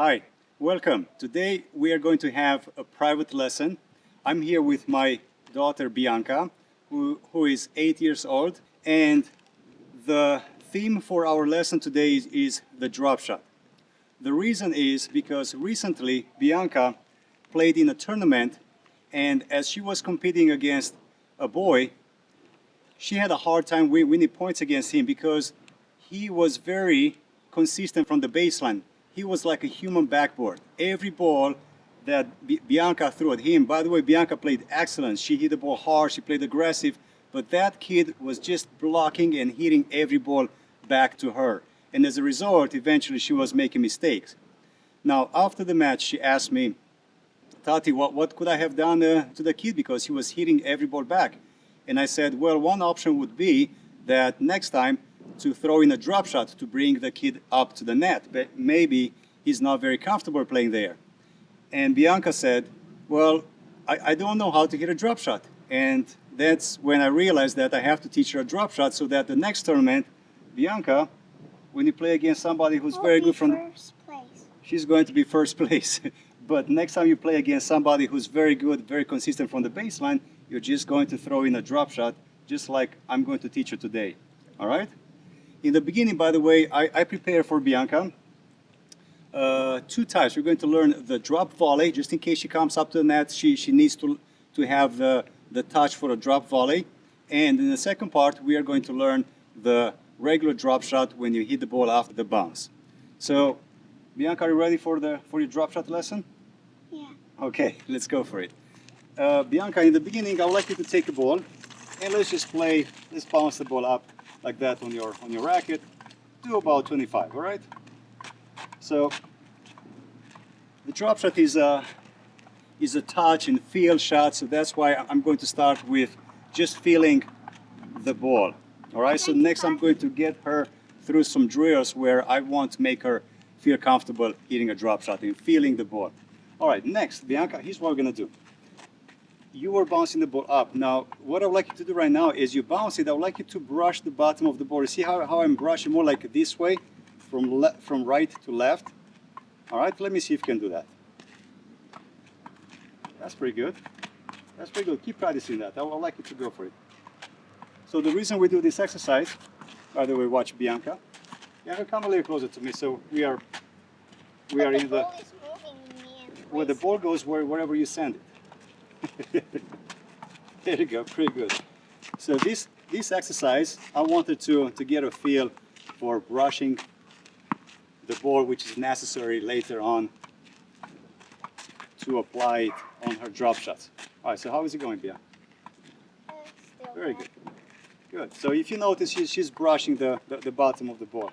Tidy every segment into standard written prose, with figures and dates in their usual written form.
Hi, welcome. Today we are going to have a private lesson. I'm here with my daughter Bianca, who is 8 years old, and the theme for our lesson today is the drop shot. The reason is because recently Bianca played in a tournament, and as she was competing against a boy, she had a hard time winning points against him because he was very consistent from the baseline. He was like a human backboard. Every ball that Bianca threw at him, by the way, Bianca played excellent. She hit the ball hard, she played aggressive, but that kid was just blocking and hitting every ball back to her. And as a result, eventually she was making mistakes. Now, after the match, she asked me, Tati, what could I have done to the kid because he was hitting every ball back? And I said, well, one option would be that next time to throw in a drop shot to bring the kid up to the net, but maybe he's not very comfortable playing there. And Bianca said, well, I don't know how to hit a drop shot. And that's when I realized that I have to teach her a drop shot so that the next tournament, Bianca, when you play against somebody who's very good from first place. She's going to be first place. But next time you play against somebody who's very good, very consistent from the baseline, you're just going to throw in a drop shot, just like I'm going to teach you today. All right? In the beginning, by the way, I prepare for Bianca two types. We're going to learn the drop volley, just in case she comes up to the net, she needs to have the touch for a drop volley. And in the second part, we are going to learn the regular drop shot when you hit the ball after the bounce. So, Bianca, are you ready for your drop shot lesson? Yeah. Okay, let's go for it. Bianca, in the beginning, I would like you to take a ball and let's bounce the ball up like that on your racket to about 25, all right? So the drop shot is a touch and feel shot, so that's why I'm going to start with just feeling the ball, all right? So next I'm going to get her through some drills where I want to make her feel comfortable hitting a drop shot and feeling the ball. All right, next, Bianca, here's what we're gonna do. You were bouncing the ball up. Now, what I would like you to do right now is you bounce it, I would like you to brush the bottom of the ball. You see how I'm brushing more like this way, from right to left? All right, let me see if you can do that. That's pretty good. That's pretty good. Keep practicing that. I would like you to go for it. So the reason we do this exercise, by the way, watch Bianca. Bianca, come a little closer to me. So we are in the... Where the ball goes, wherever you send it. There you go, pretty good. So this exercise, I wanted to get a feel for brushing the ball, which is necessary later on to apply it on her drop shots. All right, so how is it going, Bia? Very good. Good. So if you notice, she's brushing the bottom of the ball.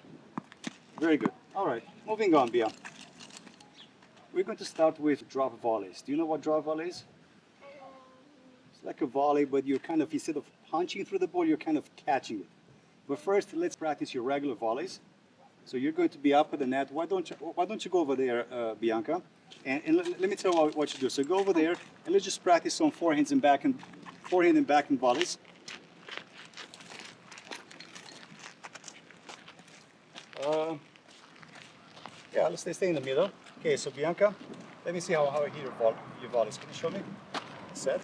Very good. All right, moving on, Bia. We're going to start with drop volleys. Do you know what drop volley is? It's like a volley, but you're kind of, instead of punching through the ball, you're kind of catching it. But first, let's practice your regular volleys. So you're going to be up at the net. Why don't you go over there, Bianca? And let me tell you what you do. So go over there, and let's just practice some forehand and backhand volleys. Yeah, let's stay in the middle. Okay, so Bianca, let me see how I hit your volleys. Can you show me? Set.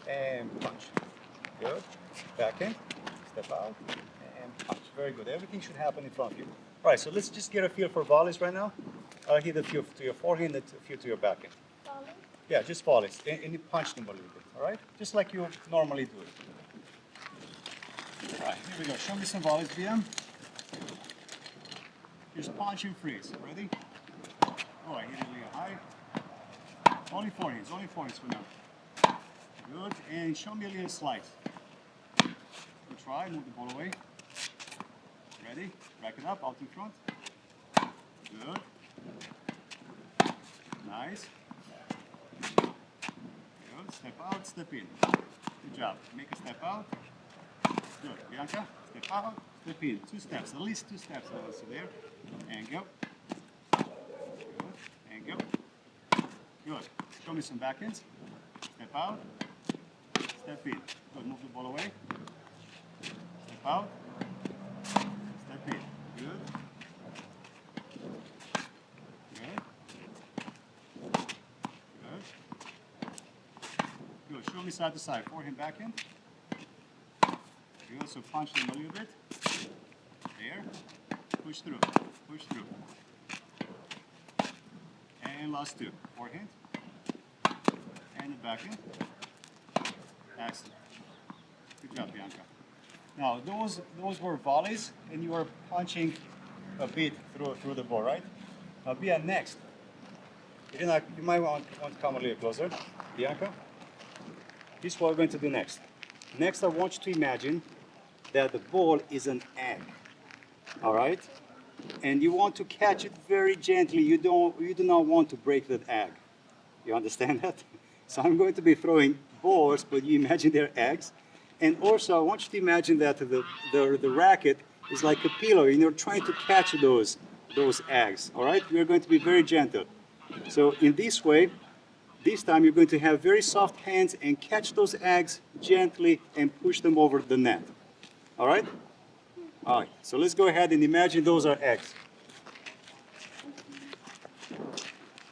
And punch. Good. Backhand. Step out. And punch. Very good. Everything should happen in front of you. All right, so let's just get a feel for volleys right now. I'll hit a few to your forehand and a few to your backhand. Volley? Yeah, just volleys. And you punch them a little bit, all right? Just like you normally do it. All right, here we go. Show me some volleys, Bia. Just punch and freeze. Ready? Oh, I hit it really high. Only forehands for now. Good, and show me a little slice. Good try, move the ball away. Ready? Rack it up, out in front. Good. Nice. Good, step out, step in. Good job. Make a step out. Good, Bianca, step out, step in. 2 steps, at least 2 steps. So there, and go. Good, and go. Good. Show me some backhands. Step out. Step in. Good. Move the ball away. Step out. Step in. Good. Good. slowly side to side. Forehand, backhand. Good, so punch them a little bit. There. Push through. Push through. And last two. Forehand. And the backhand. Excellent. Good job, Bianca. Now, those were volleys, and you were punching a bit through the ball, right? Now, Bia, next. You might want to come a little closer. Bianca, this is what we're going to do next. Next, I want you to imagine that the ball is an egg, all right? And you want to catch it very gently. You do not want to break that egg. You understand that? So I'm going to be throwing balls, but you imagine they're eggs. And also, I want you to imagine that the racket is like a pillow, and you're trying to catch those eggs, all right? We're going to be very gentle. So in this way, this time you're going to have very soft hands and catch those eggs gently and push them over the net. All right? All right, so let's go ahead and imagine those are eggs.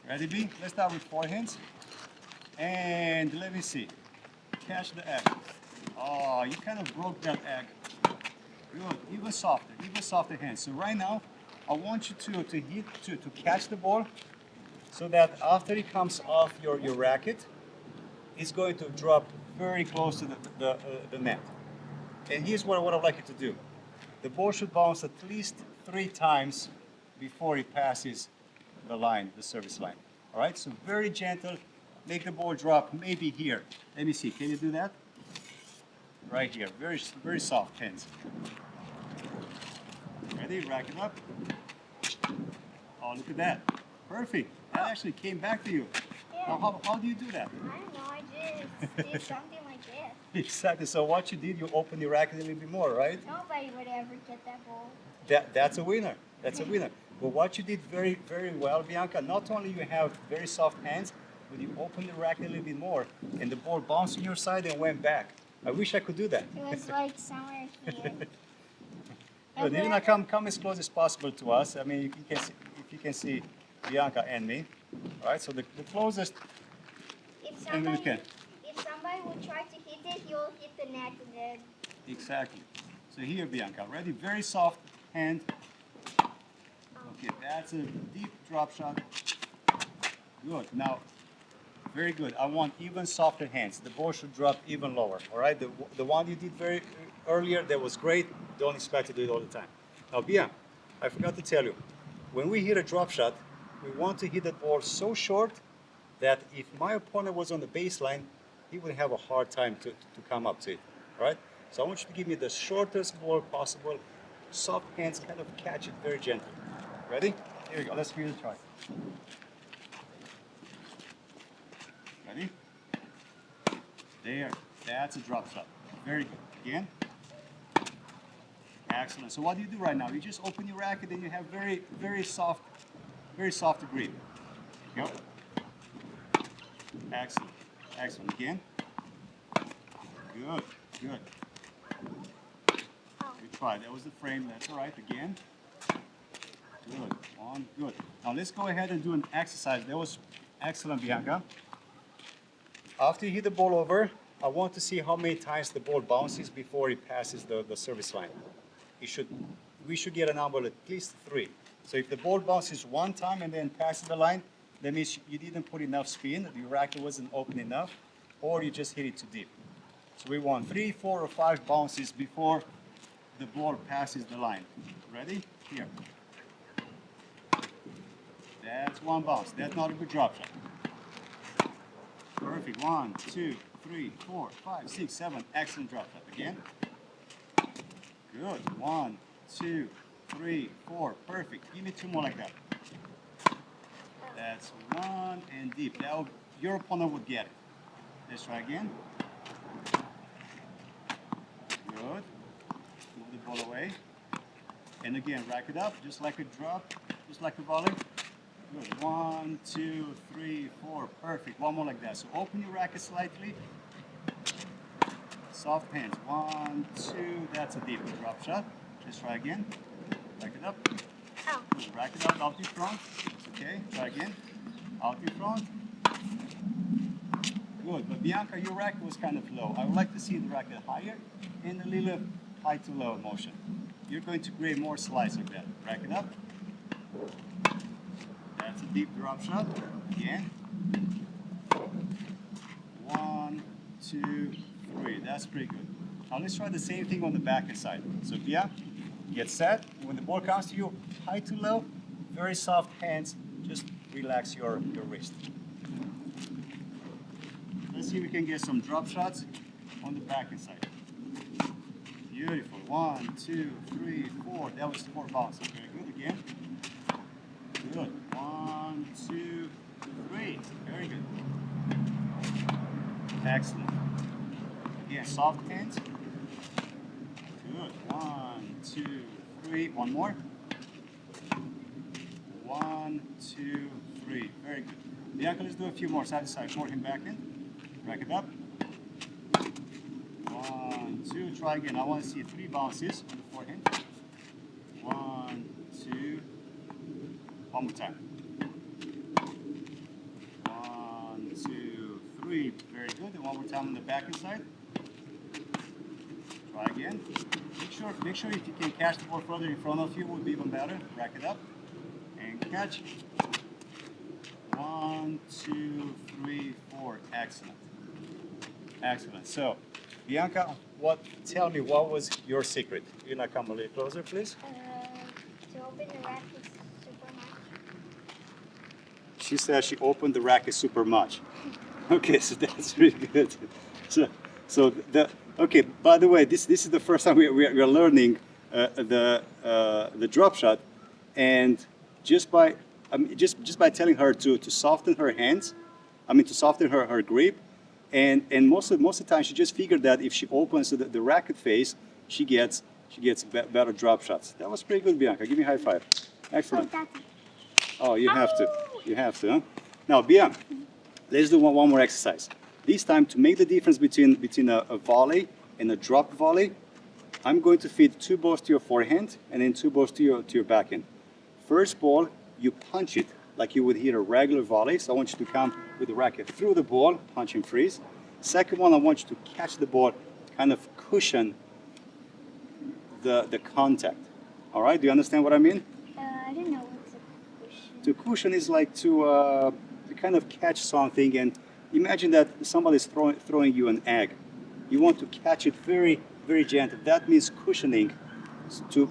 Ready, B? Let's start with forehands. And let me see. Catch the egg. Oh, you kind of broke that egg. Good, even softer hands. So right now, I want you to catch the ball so that after it comes off your racket, it's going to drop very close to the net. And here's what I'd like you to do. The ball should bounce at least 3 times before it passes the line, the service line. All right, so very gentle, make the ball drop maybe here. Let me see, can you do that? Right here, very soft hands. Ready, rack it up. Oh, look at that, perfect. That actually came back to you. Yeah. Now, how do you do that? I don't know, I just did something like this. Exactly, so what you did, you opened your racket a little bit more, right? Nobody would ever get that ball. That's a winner. That's a winner. But what you did very, very well, Bianca, not only you have very soft hands, but you opened the racket a little bit more, and the ball bounced on your side and went back. I wish I could do that. It was like somewhere here. Good. You know, come as close as possible to us. I mean, if you can see Bianca and me. All right, so the closest, If and we can. somebody would try to hit it, you'll hit the net and then. Exactly. So here, Bianca, ready? Very soft hand. Okay, that's a deep drop shot. Good. Now, very good. I want even softer hands. The ball should drop even lower. All right. The one you did very earlier, that was great. Don't expect to do it all the time. Now, Bia, I forgot to tell you, when we hit a drop shot, we want to hit that ball so short that if my opponent was on the baseline, he would have a hard time to come up to it. All right. So I want you to give me the shortest ball possible. Soft hands, kind of catch it very gently. Ready? Here we go. Let's give it a try. Ready? There. That's a drop shot. Very good. Again. Excellent. So what do you do right now? You just open your racket and you have very soft grip. Go. Excellent. Excellent. Again. Good. Good. Good try. That was the frame. That's all right. Again. Good. One. Good. Now let's go ahead and do an exercise. That was excellent, Bianca. After you hit the ball over, I want to see how many times the ball bounces before it passes the service line. We should get a number of at least 3. So if the ball bounces 1 time and then passes the line, that means you didn't put enough spin, the racket wasn't open enough, or you just hit it too deep. So we want 3, 4, or 5 bounces before the ball passes the line. Ready? Here. That's 1 bounce. That's not a good drop shot. Perfect. 1, 2, 3, 4, 5, 6, 7. Excellent drop shot. Again. Good. 1, 2, 3, 4. Perfect. Give me 2 more like that. That's 1 and deep. That your opponent would get it. Let's try again. Good. Move the ball away. And again, rack it up just like a drop, just like a volley. Good. 1, 2, 3, 4. Perfect. 1 more like that. So open your racket slightly. Soft hands. 1, 2. That's a deep drop shot. Let's try again. Rack it up. Oh. Good. Rack it out in front. Okay. Try again. Out in front. Good, but Bianca, your racket was kind of low. I would like to see the racket higher and a little high to low motion. You're going to create more slice like that. Racket up. That's a deep drop shot. Again. 1, 2, 3. That's pretty good. Now let's try the same thing on the backhand side. So Bia, get set. When the ball comes to you, high to low, very soft hands. Just relax your wrist. Let's see if we can get some drop shots on the backhand side. Beautiful. 1, 2, 3, 4. That was 4 bounces. Very good. Again. Good. 1, 2, 3. Very good. Excellent. Again, soft hands. Good. 1, 2, 3. One more. 1, 2, 3. Very good. Bianca, let's do a few more side to side. Forehand, backhand. Rack it up. 1, 2. Try again. I want to see 3 bounces on the forehand. 1, 2. One more time. 1, 2, 3. Very good. And one more time on the backhand side. Try again. Make sure if you can catch the ball further in front of you would be even better. Rack it up and catch. 1, 2, 3, 4. Excellent. Excellent. So, Bianca, tell me, what was your secret? You want to come a little closer, please? To open the racket super much. She said she opened the racket super much. Okay, so that's really good. Okay. By the way, this is the first time we're learning the drop shot, and just by telling her to soften her hands, to soften her grip. And most of the time, she just figured that if she opens the racket face, she gets better drop shots. That was pretty good, Bianca. Give me a high five. Excellent. Oh, you have to. You have to, huh? Now, Bianca, let's do one more exercise. This time, to make the difference between a volley and a drop volley, I'm going to feed 2 balls to your forehand and then 2 balls to your backhand. First ball, you punch it like you would hit a regular volley. So I want you to come with the racket through the ball, punch and freeze. Second one, I want you to catch the ball, kind of cushion the contact. All right, do you understand what I mean? I don't know what's a cushion. To cushion is like to kind of catch something, and imagine that somebody's throwing you an egg. You want to catch it very, very gentle. That means cushioning to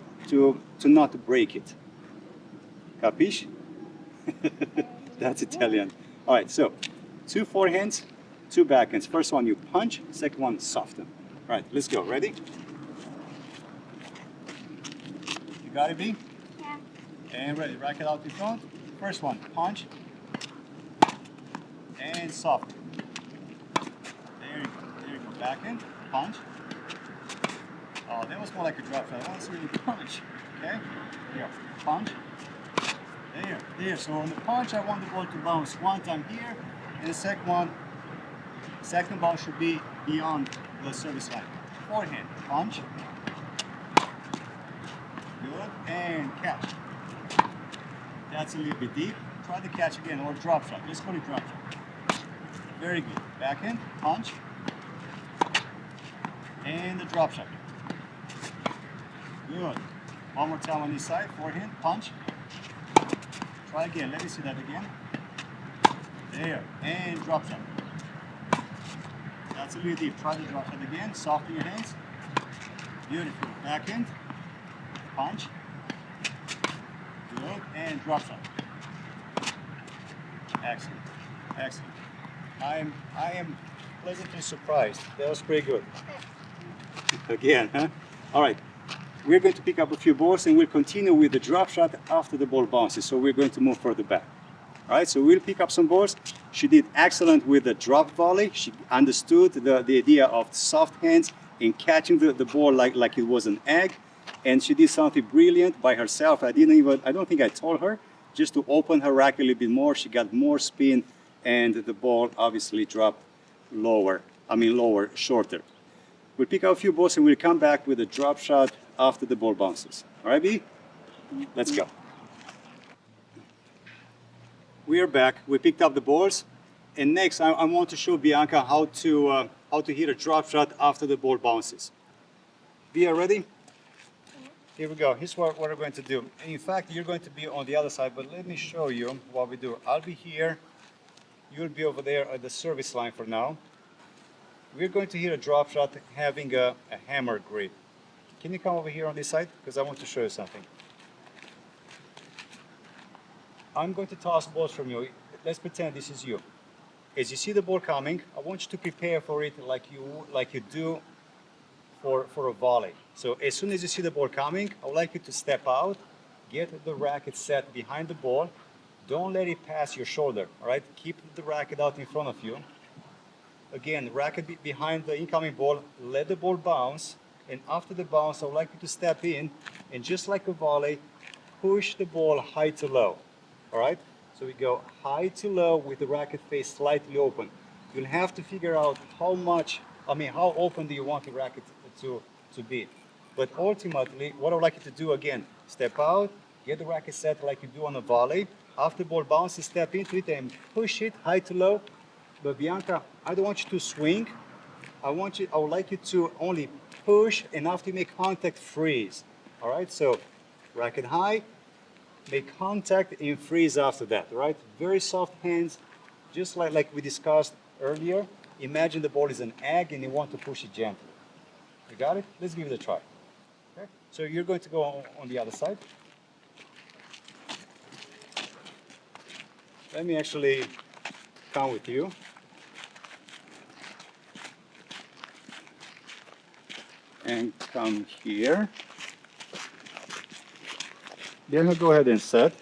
not break it. Capiche? That's Italian. All right, so 2 forehands, 2 backhands. First one you punch, second one soften. All right, let's go. Ready? You got it, B? Yeah. And ready. Racket out in front. First one, punch and soften. There you go. There you go. Backhand, punch. Oh, that was more like a drop shot. I want to see you punch. Okay? Here, punch. There. So on the punch, I want the ball to bounce one time here, and the second ball should be beyond the service line. Forehand, punch. Good, and catch. That's a little bit deep. Try the catch again, or drop shot. Let's go to drop shot. Very good. Backhand, punch, and the drop shot. Good. One more time on this side. Forehand, punch. Try again. Let me see that again. There. And drop shot. That's a little deep. Try the drop shot again. Soften your hands. Beautiful. Backhand. Punch. Good. And drop shot. Excellent. Excellent. I am pleasantly surprised. That was pretty good. Again, huh? All right. We're going to pick up a few balls and we'll continue with the drop shot after the ball bounces. So we're going to move further back. All right, so we'll pick up some balls. She did excellent with the drop volley. She understood the idea of soft hands and catching the ball like it was an egg. And she did something brilliant by herself. I don't think I told her, just to open her racket a little bit more. She got more spin and the ball obviously dropped shorter. We'll pick up a few balls and we'll come back with a drop shot after the ball bounces. All right, B? Let's go. We are back. We picked up the balls And next, I want to show Bianca how to hit a drop shot after the ball bounces. Bia, ready? Here we go. Here's what we're going to do. In fact, you're going to be on the other side, but let me show you what we do. I'll be here. You'll be over there at the service line for now. We're going to hit a drop shot having a hammer grip. Can you come over here on this side? Because I want to show you something. I'm going to toss balls from you. Let's pretend this is you. As you see the ball coming, I want you to prepare for it like you do for a volley. So as soon as you see the ball coming, I would like you to step out, get the racket set behind the ball. Don't let it pass your shoulder, all right? Keep the racket out in front of you. Again, racket behind the incoming ball, let the ball bounce, and after the bounce, I would like you to step in, and just like a volley, push the ball high to low, all right? So we go high to low with the racket face slightly open. You'll have to figure out how open do you want the racket to be. But ultimately, what I would like you to do again, step out, get the racket set like you do on a volley. After the ball bounces, step into it and push it high to low. But Bianca, I don't want you to swing. I would like you to only push, and after you make contact, freeze. All right, so racket high, make contact and freeze after that, all right? Very soft hands, just like we discussed earlier. Imagine the ball is an egg and you want to push it gently. You got it? Let's give it a try. Okay? So you're going to go on the other side. Let me actually come with you. And come here. Then go ahead and set.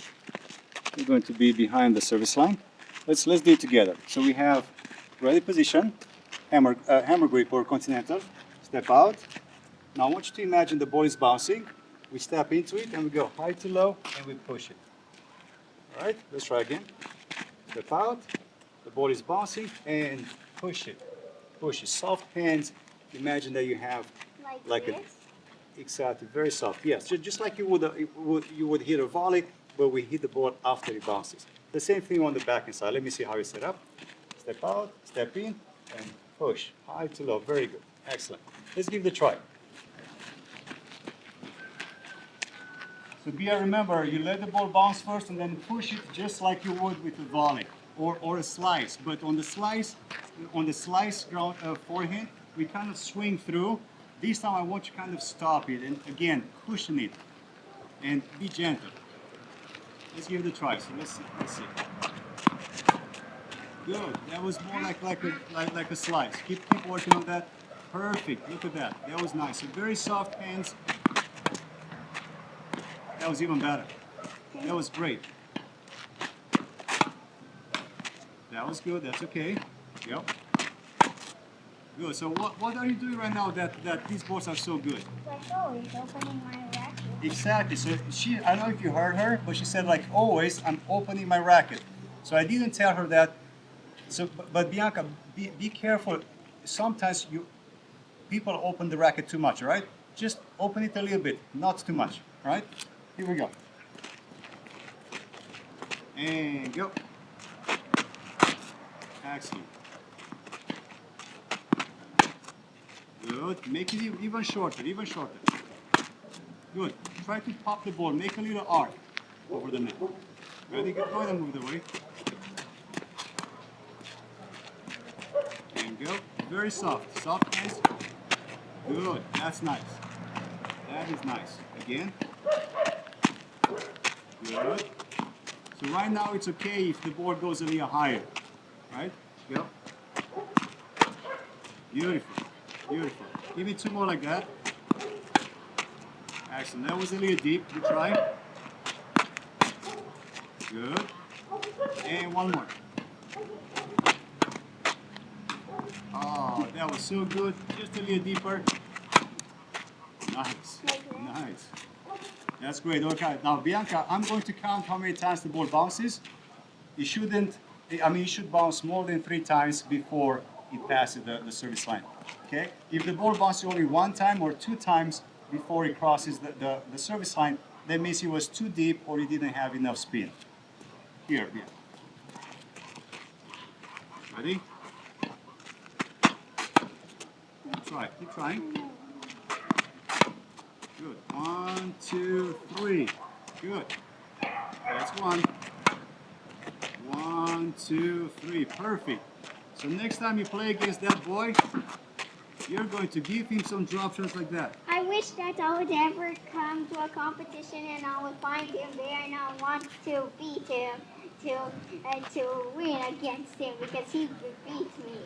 You're going to be behind the service line. Let's do it together. So we have ready position, hammer grip or continental. Step out. Now I want you to imagine the ball is bouncing. We step into it and we go high to low and we push it. All right, let's try again. Step out. The ball is bouncing and push it. Push it. Soft hands. Imagine that you have like this? Exactly, very soft. Yes, just like you would hit a volley, but we hit the ball after it bounces. The same thing on the backhand side. Let me see how you set up. Step out, step in, and push. High to low. Very good. Excellent. Let's give it a try. So Bia, remember, you let the ball bounce first and then push it just like you would with a volley or a slice. But on the slice ground forehand, we kind of swing through. This time I want you to kind of stop it and again cushion it and be gentle. Let's give it a try. So let's see. Good. That was more like a slice. Keep working on that. Perfect. Look at that. That was nice. So very soft hands. That was even better. That was great. That was good. That's okay. Yep. Good. So what are you doing right now that these balls are so good? Like always, opening my racket. Exactly. So I don't know if you heard her, but she said like always, I'm opening my racket. So I didn't tell her that. So, but Bianca, be careful. Sometimes people open the racket too much, right? Just open it a little bit, not too much, right? Here we go. And go. Excellent. Good. Make it even shorter, even shorter. Good. Try to pop the ball. Make a little arc over the net. Ready? Go ahead and move the way. And go. Very soft. Soft hands. Good. That's nice. That is nice. Again. Good. So right now it's okay if the ball goes a little higher. Right? Go. Beautiful. Beautiful. Give me two more like that. Excellent. That was a little deep. Good try. Good. And one more. Oh, that was so good. Just a little deeper. Nice. Nice. That's great. Okay. Now, Bianca, I'm going to count how many times the ball bounces. It should bounce more than 3 times before it passes the service line. Okay? If the ball bounces only 1 time or 2 times before it crosses the service line, that means it was too deep or you didn't have enough spin. Here, yeah. Ready? Try. Keep trying. Good. 1, 2, 3. Good. That's 1. 1, 2, 3. Perfect. So next time you play against that boy, you're going to give him some drop shots like that. I wish that I would ever come to a competition and I would find him there and I want to beat him to win against him because he beat me.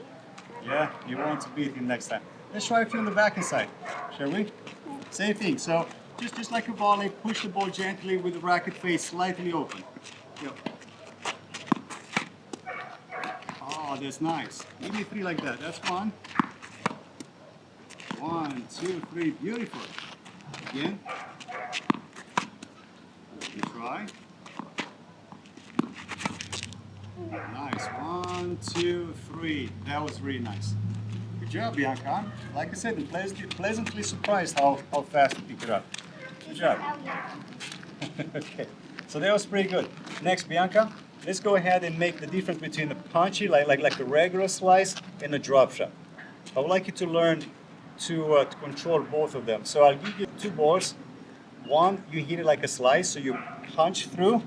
Yeah, you want to beat him next time. Let's try a few on the backhand side, shall we? Same thing. So just like a volley, push the ball gently with the racket face slightly open. Yep. Oh, that's nice. Give me 3 like that. That's 1. 1, 2, 3. Beautiful. Again. You try. Nice. 1, 2, 3. That was really nice. Good job, Bianca. Like I said, I'm pleasantly surprised how fast you picked it up. Good job. Okay. So that was pretty good. Next, Bianca, let's go ahead and make the difference between a punchy, like a regular slice, and a drop shot. I would like you to learn to control both of them. So I'll give you 2 balls. One, you hit it like a slice, so you punch through.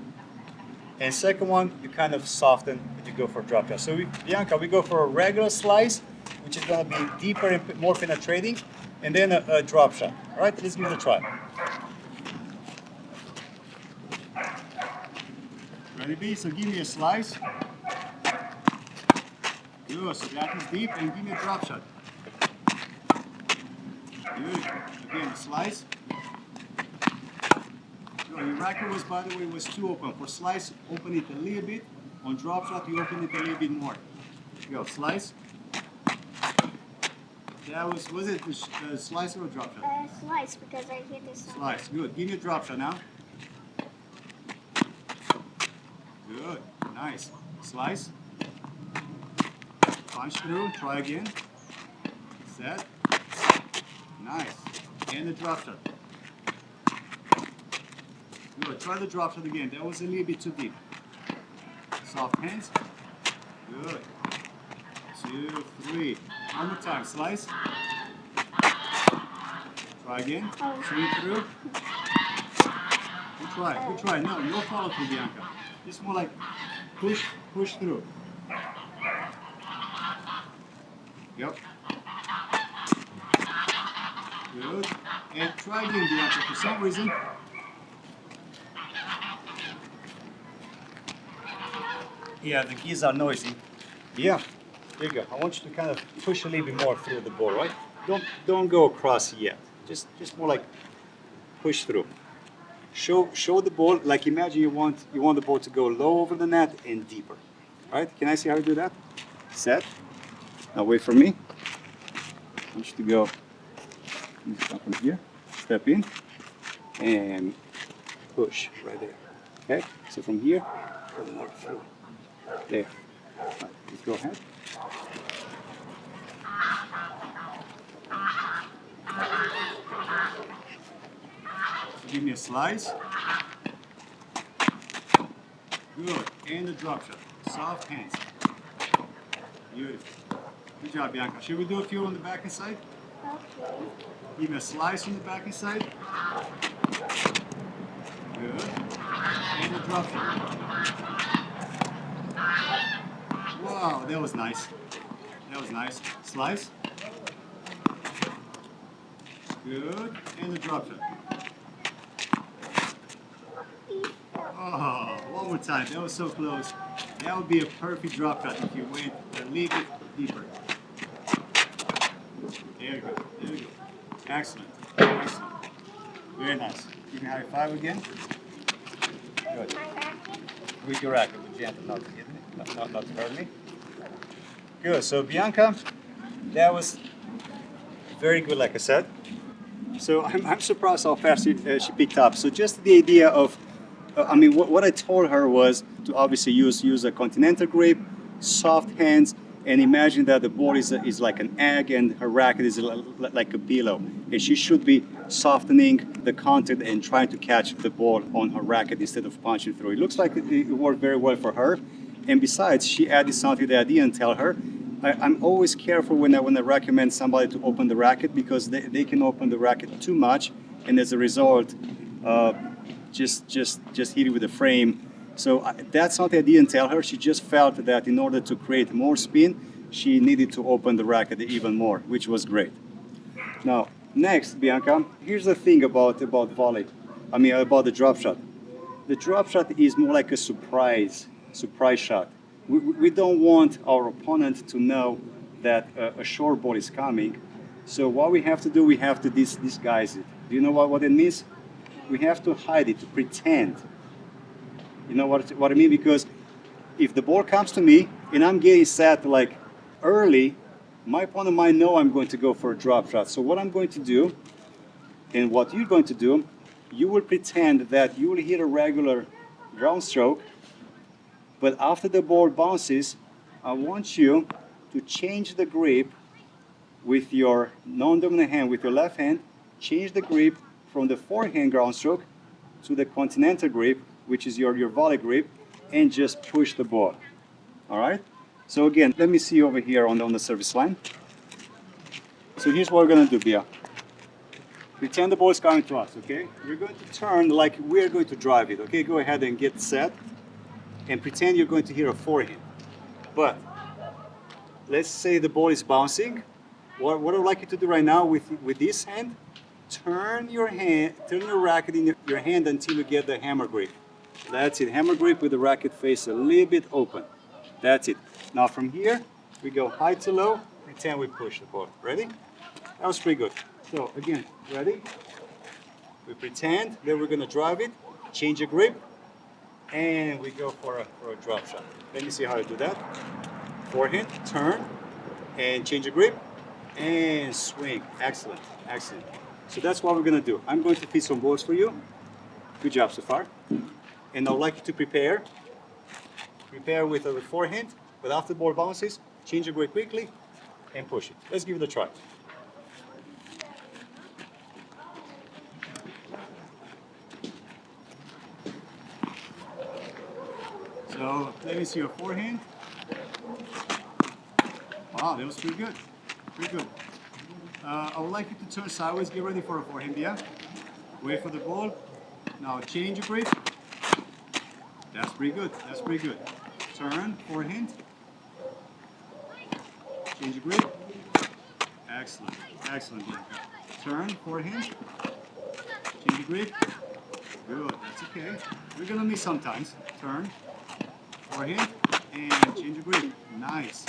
And second one, you kind of soften and you go for a drop shot. So Bianca, we go for a regular slice, which is going to be deeper and more penetrating, and then a drop shot. All right, let's give it a try. Ready, B? So give me a slice. Good, so that is deep, and give me a drop shot. Good. Again, a slice. Your racket was, by the way, was too open. For slice, open it a little bit. On drop shot, you open it a little bit more. Go, slice. That was it a slice or a drop shot? Slice, because I hit this one. Slice, good. Give me a drop shot now. Good, nice. Slice. Punch through, try again. Set. Nice. And the drop shot. Good, try the drop shot again. That was a little bit too deep. Soft hands. Good. 2, 3. One more time. Slice. Try again. Swing through. Good try. Good try. No, no follow through, Bianca. Just more like push through. Yep. Good. And try again, Bianca. For some reason, yeah, the keys are noisy. Yeah. There you go. I want you to kind of push a little bit more through the ball, right? Don't go across yet. Just more like push through. Show the ball, like imagine you want the ball to go low over the net and deeper. All right? Can I see how you do that? Set. Now wait for me. I want you to go from here. Step in and push right there. Okay? So from here, go more through. There. All right, let's go ahead. Give me a slice. Good. And a drop shot. Soft hands. Beautiful. Good job, Bianca. Should we do a few on the backhand side? Okay. Give me a slice on the backhand side. Good. And a drop shot. Wow, that was nice. That was nice. Slice. Good. And a drop shot. Oh, one more time. That was so close. That would be a perfect drop shot if you went a little bit deeper. There you go. There you go. Excellent. Excellent. Very nice. Give me a high five again. Good. With your racket, with gentle, not to hit me, not to hurt me. Good. So Bianca, that was very good, like I said. So I'm surprised how fast she picked up. So just the idea of, what I told her was to obviously use a continental grip, soft hands, and imagine that the ball is like an egg and her racket is like a pillow. And she should be softening the contact and trying to catch the ball on her racket instead of punching through. It looks like it worked very well for her. And besides, she added something that I didn't tell her. I'm always careful when I recommend somebody to open the racket, because they can open the racket too much, and as a result, just hit it with the frame. So that's something I didn't tell her. She just felt that in order to create more spin, she needed to open the racket even more, which was great. Now, next, Bianca, here's the thing about volley. About the drop shot. The drop shot is more like a surprise shot. We don't want our opponent to know that a short ball is coming. So what we have to do, we have to disguise it. Do you know what it means? We have to hide it, to pretend. You know what I mean? Because if the ball comes to me and I'm getting set like early, my opponent might know I'm going to go for a drop shot. So what I'm going to do, and what you're going to do, you will pretend that you will hit a regular ground stroke, but after the ball bounces, I want you to change the grip with your non-dominant hand, with your left hand, change the grip from the forehand ground stroke to the continental grip, which is your volley grip, and just push the ball. All right? So again, let me see you over here on the service line. So here's what we're gonna do, Bia. Pretend the ball is coming to us, okay? You're going to turn like we're going to drive it, okay? Go ahead and get set, and pretend you're going to hit a forehand. But let's say the ball is bouncing. What I'd like you to do right now with this hand, turn your racket in your hand until you get the hammer grip. That's it, hammer grip with the racket face a little bit open. That's it. Now from here, we go high to low, pretend we push the ball. Ready? That was pretty good. So again, ready? We pretend that we're gonna drive it, change the grip, and we go for a drop shot. Let me see how to do that. Forehand, turn, and change the grip, and swing. Excellent, excellent. So that's what we're gonna do. I'm going to feed some balls for you. Good job so far. And I'd like you to prepare with a forehand, but after the ball bounces, change the grip quickly and push it. Let's give it a try. So let me see your forehand. Wow, that was pretty good. Pretty good. I would like you to turn sideways. Get ready for a forehand, yeah? Wait for the ball. Now change your grip. That's pretty good. That's pretty good. Turn, forehand. Change your grip. Excellent. Excellent. Turn, forehand. Change your grip. Good. That's okay. We're gonna miss sometimes. Turn, forehand, and change your grip. Nice.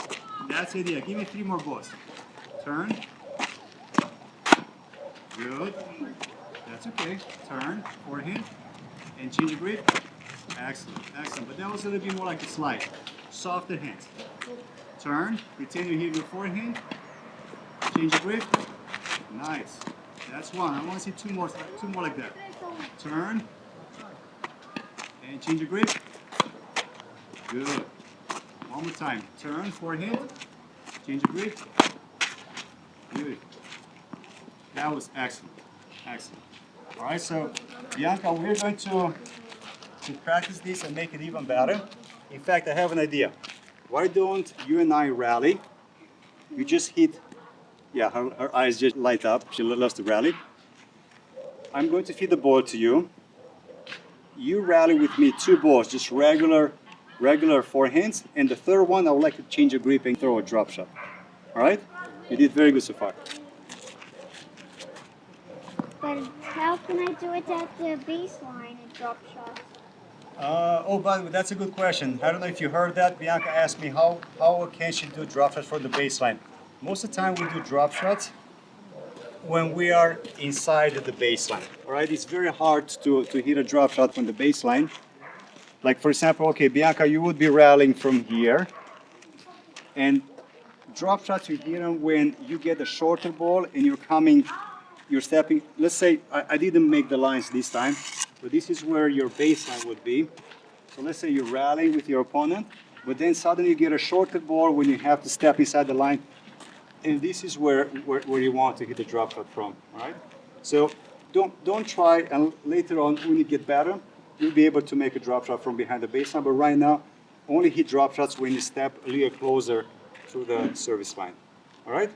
That's the idea. Give me 3 more balls. Turn. Good. That's okay. Turn, forehand, and change your grip. Excellent, excellent. But that was a little bit more like a slide. Softer hands. Turn, pretend you hit your forehand. Change your grip. Nice. That's one. I want to see two more like that. Turn, and change your grip. Good. One more time. Turn, forehand, change your grip. Good. That was excellent. Excellent. All right, so Bianca, we're going to practice this and make it even better. In fact, I have an idea. Why don't you and I rally? You just hit, yeah, her eyes just light up. She loves to rally. I'm going to feed the ball to you. You rally with me 2 balls, just regular forehands. And the third one, I would like to change your grip and throw a drop shot. All right? You did very good so far. But how can I do it at the baseline and drop shots? By the way, that's a good question. I don't know if you heard that. Bianca asked me how can she do drop shots for the baseline. Most of the time we do drop shots when we are inside the baseline. All right, it's very hard to hit a drop shot from the baseline. Like for example, okay, Bianca, you would be rallying from here, and drop shots you hit them when you get a shorter ball and you're stepping. Let's say I didn't make the lines this time, but this is where your baseline would be. So let's say you rally with your opponent, but then suddenly you get a shorter ball when you have to step inside the line, and this is where you want to hit the drop shot from. All right. So don't try, and later on when you get better, you'll be able to make a drop shot from behind the baseline. But right now, only hit drop shots when you step a little closer to the service line. All right?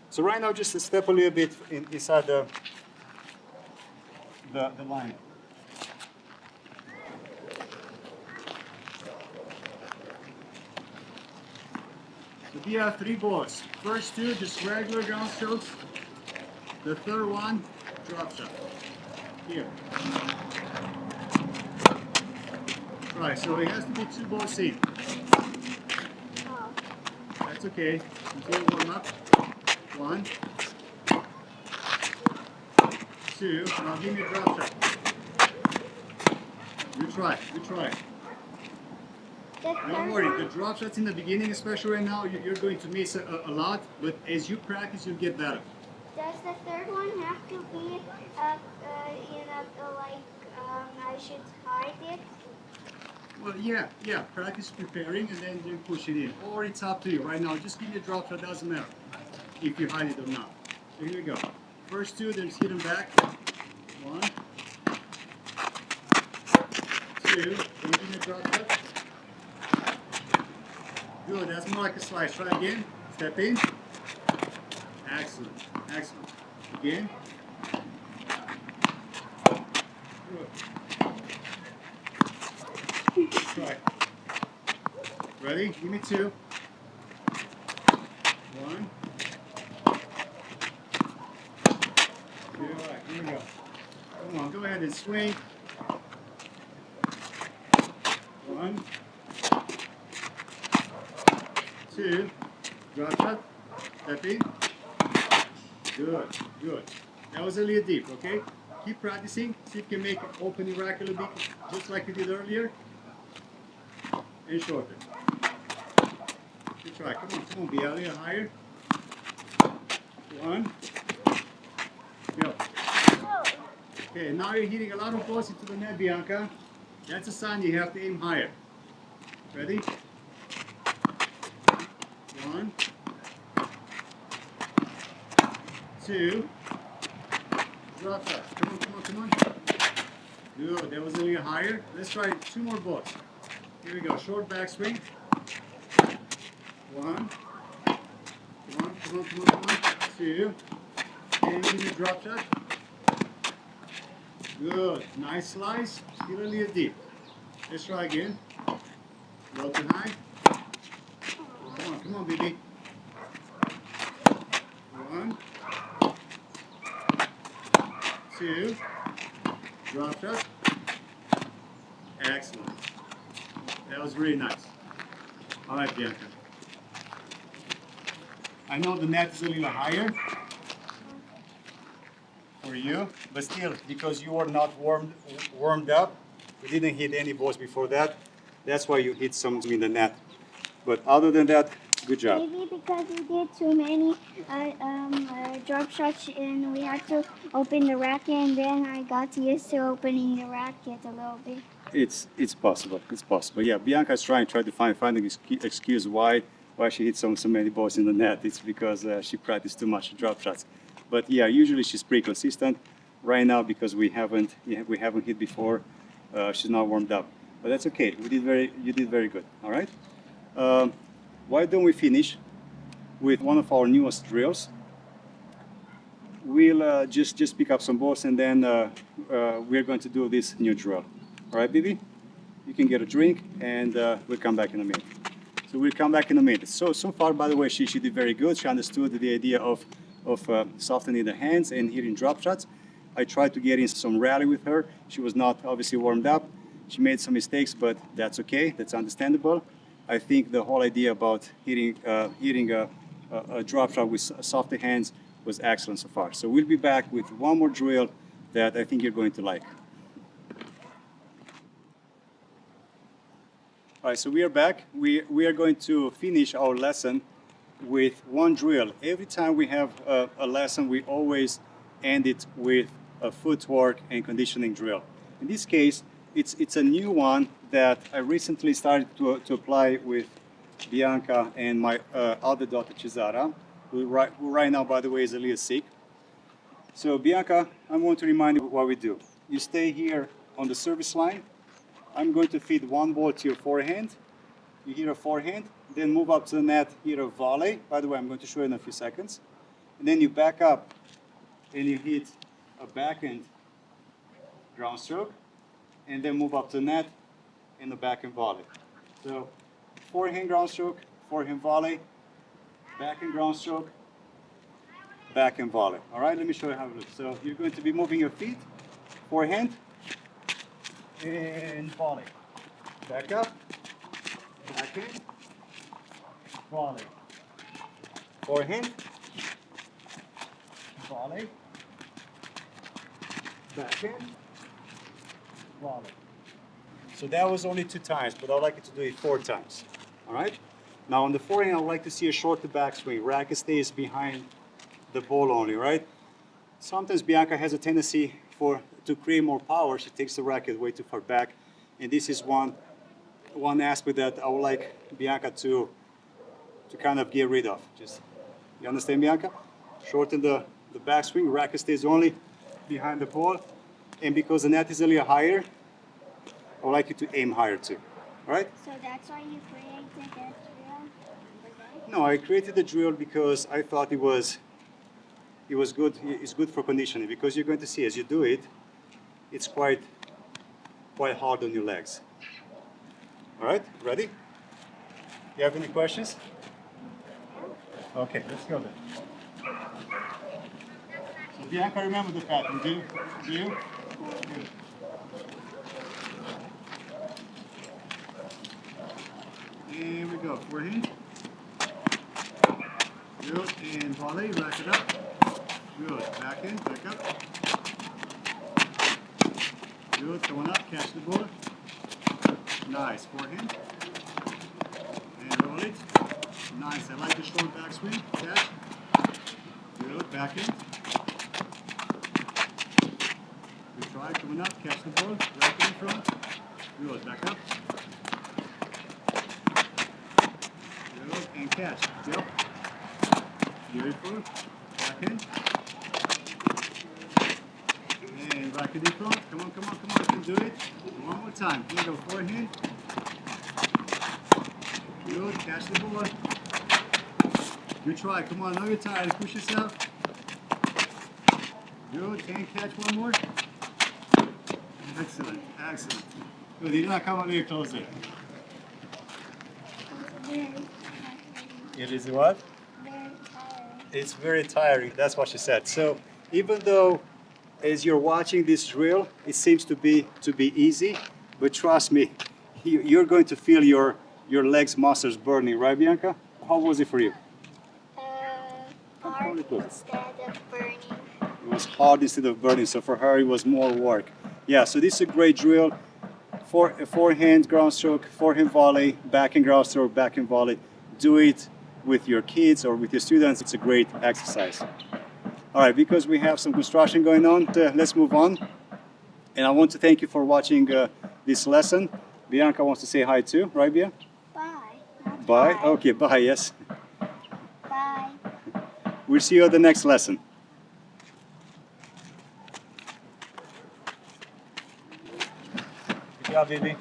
So right now, just step a little bit inside the line. So we have 3 balls. First 2, just regular ground strokes. The third one, drop shot. Here. Right, so it has to be 2 balls in. Oh. That's okay. Continue warm up. 1, 2. Now give me a drop shot. You try. Don't worry, the drop shots in the beginning, especially right now, you're going to miss a lot, but as you practice, you'll get better. Does the third one have to be, I should hide it? Well, yeah, practice preparing and then push it in. Or it's up to you. Right now, just give me a drop shot, doesn't matter if you hide it or not. So here we go. First 2, then just hit them back. 1, 2, then give me a drop shot. Good, that's more like a slice. Try again. Step in. Excellent. Again. Good. Try. Ready? Give me 2. 1. 2. All right, here we go. Come on, go ahead and swing. 1. 2, drop shot, step in. Good. That was a little deep, okay? Keep practicing, see if you can make it open your rack a little bit, just like you did earlier. And shorter. Good try, come on, be a little higher. 1, go. Okay, now you're hitting a lot of balls into the net, Bianca. That's a sign you have to aim higher. Ready? 1, 2, drop shot. Come on. Good, that was a little higher. Let's try 2 more balls. Here we go, short backswing. 1, come on. 2, and give me a drop shot. Good, nice slice, still a little deep. Let's try again. Low to high. Come on, baby. 1, 2, drop shot. Excellent. That was really nice. All right, Bianca. I know the net is a little higher for you, but still, because you were not warmed up, you didn't hit any balls before that. That's why you hit some in the net. But other than that, good job. Maybe because we did too many drop shots and we had to open the racket, and then I got used to opening the racket a little bit. It's possible. Yeah, Bianca is trying to find an excuse why she hit so many balls in the net. It's because she practiced too much drop shots. But yeah, usually she's pretty consistent. Right now, because we haven't hit before, she's not warmed up. But that's okay. You did very good. All right. Why don't we finish with one of our newest drills? We'll just pick up some balls and then we're going to do this new drill. All right, Bibi? You can get a drink and we'll come back in a minute. So we'll come back in a minute. So far, by the way, she did very good. She understood the idea of softening the hands and hitting drop shots. I tried to get in some rally with her. She was not obviously warmed up. She made some mistakes, but that's okay. That's understandable. I think the whole idea about hitting a drop shot with softer hands was excellent so far. So we'll be back with one more drill that I think you're going to like. All right, so we are back. We are going to finish our lesson with one drill. Every time we have a lesson, we always end it with a footwork and conditioning drill. In this case, it's a new one that I recently started to apply with Bianca and my other daughter Cesara, who right now, by the way, is a little sick. So Bianca, I'm going to remind you what we do. You stay here on the service line. I'm going to feed one ball to your forehand, you hit a forehand, then move up to the net, hit a volley. By the way, I'm going to show you in a few seconds. And then you back up and you hit a backhand ground stroke, and then move up to the net and a backhand volley. So forehand ground stroke, forehand volley, backhand ground stroke, backhand volley. All right, let me show you how it looks. So you're going to be moving your feet, forehand, and volley. Back up, backhand, volley. Forehand, volley, backhand, volley. So that was only 2 times, but I'd like you to do it 4 times. All right? Now on the forehand, I'd like to see a shorter backswing. Racket stays behind the ball only, right? Sometimes Bianca has a tendency to create more power. She takes the racket way too far back. And this is one aspect that I would like Bianca to kind of get rid of. You understand, Bianca? Shorten the backswing, racket stays only behind the ball. And because the net is a little higher, I would like you to aim higher too. All right? So that's why you created that drill? No, I created the drill because I thought it was good. It's good for conditioning, because you're going to see as you do it, it's quite hard on your legs. All right, ready? You have any questions? Okay, let's go then. So Bianca, remember the pattern, do you? Good. Here we go, forehand. Good, and volley, rack it up. Good, backhand, back up. Good, going up, catch the ball. Nice, forehand. And roll it. Nice, I like the short backswing, catch. Good, backhand. Good try, coming up, catch the ball, racket in front. Good, back up. Good, and catch, yep. Beautiful, backhand. And racket in front, come on, you can do it. One more time, here we go, forehand. Good, catch the ball. Good try, come on, know you're tired, push yourself. Good, and catch one more. Excellent, excellent. Good, you did not come a little closer. It is what? Very tired. It's very tiring, that's what she said. So even though as you're watching this drill, it seems to be easy, but trust me, you're going to feel your legs muscles burning, right, Bianca? How was it for you? Hard instead of burning. It was hard instead of burning, so for her it was more work. Yeah, so this is a great drill. Forehand ground stroke, forehand volley, backhand ground stroke, backhand volley. Do it with your kids or with your students. It's a great exercise. All right, because we have some construction going on, let's move on. And I want to thank you for watching this lesson. Bianca wants to say hi too, right, Bia? Bye. Bye? Okay, bye, yes. Bye. We'll see you at the next lesson. Good job, baby.